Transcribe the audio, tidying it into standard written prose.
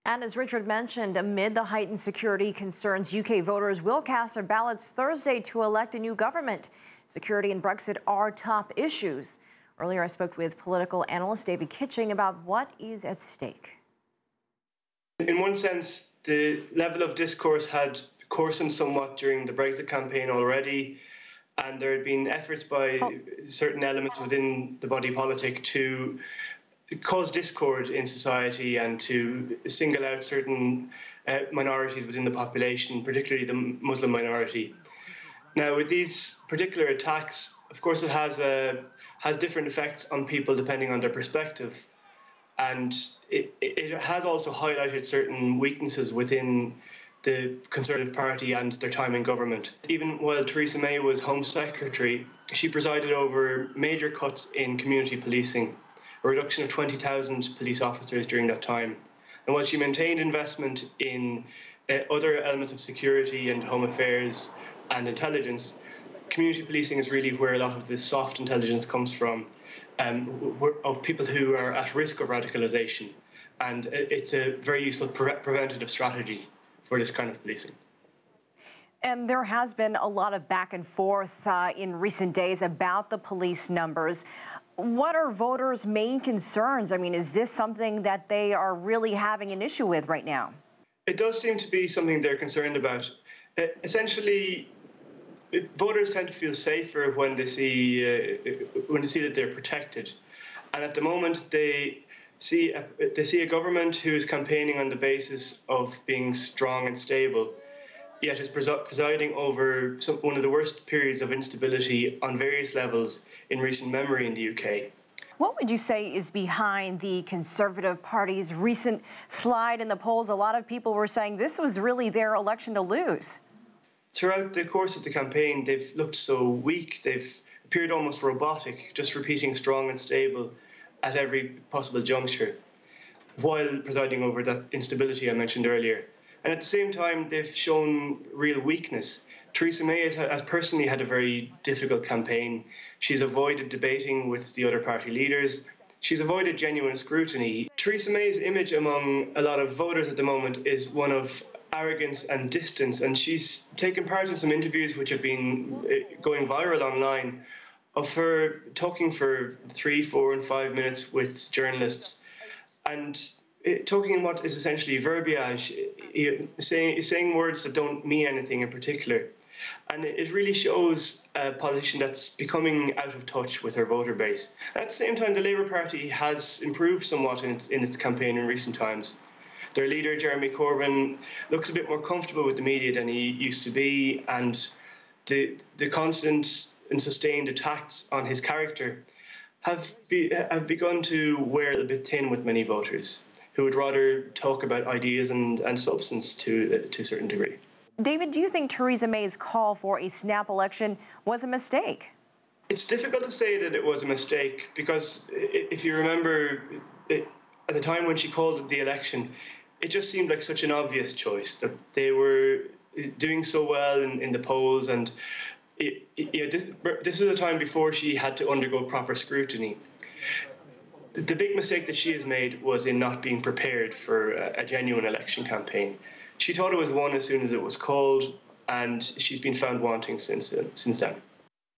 And as Richard mentioned, amid the heightened security concerns, UK voters will cast their ballots Thursday to elect a new government. Security and Brexit are top issues. Earlier, I spoke with political analyst David Kitching about what is at stake. In one sense, the level of discourse had coarsened somewhat during the Brexit campaign already, and there had been efforts by certain elements within the body politic to cause discord in society and to single out certain minorities within the population, particularly the Muslim minority. Now, with these particular attacks, of course, it has different effects on people depending on their perspective. And it has also highlighted certain weaknesses within the Conservative Party and their time in government. Even while Theresa May was Home Secretary, she presided over major cuts in community policing, a reduction of 20,000 police officers during that time. And while she maintained investment in other elements of security and home affairs and intelligence, community policing is really where a lot of this soft intelligence comes from, of people who are at risk of radicalisation. And it's a very useful preventative strategy for this kind of policing. And there has been a lot of back and forth in recent days about the police numbers. What are voters' main concerns? I mean, is this something that they are really having an issue with right now? It does seem to be something they're concerned about. Essentially, voters tend to feel safer when they see that they're protected, and at the moment they see a government who is campaigning on the basis of being strong and stable, yet is presiding over one of the worst periods of instability on various levels in recent memory in the UK. What would you say is behind the Conservative Party's recent slide in the polls? A lot of people were saying this was really their election to lose. Throughout the course of the campaign, they've looked so weak. They've appeared almost robotic, just repeating strong and stable at every possible juncture, while presiding over that instability I mentioned earlier. And at the same time, they've shown real weakness. Theresa May has personally had a very difficult campaign. She's avoided debating with the other party leaders. She's avoided genuine scrutiny. Theresa May's image among a lot of voters at the moment is one of arrogance and distance, and she's taken part in some interviews which have been going viral online of her talking for 3, 4 and 5 minutes with journalists and talking in what is essentially verbiage, saying words that don't mean anything in particular. And it really shows a politician that's becoming out of touch with her voter base. At the same time, the Labour Party has improved somewhat in its campaign in recent times. Their leader, Jeremy Corbyn, looks a bit more comfortable with the media than he used to be, and the constant and sustained attacks on his character have begun to wear a little bit thin with many voters, who would rather talk about ideas and substance to a certain degree. David, do you think Theresa May's call for a snap election was a mistake? It's difficult to say that it was a mistake, because if you remember, at the time when she called it the election, it just seemed like such an obvious choice, that they were doing so well in the polls, and this was a time before she had to undergo proper scrutiny. The big mistake that she has made was in not being prepared for a genuine election campaign. She thought it was won as soon as it was called, and she's been found wanting since then.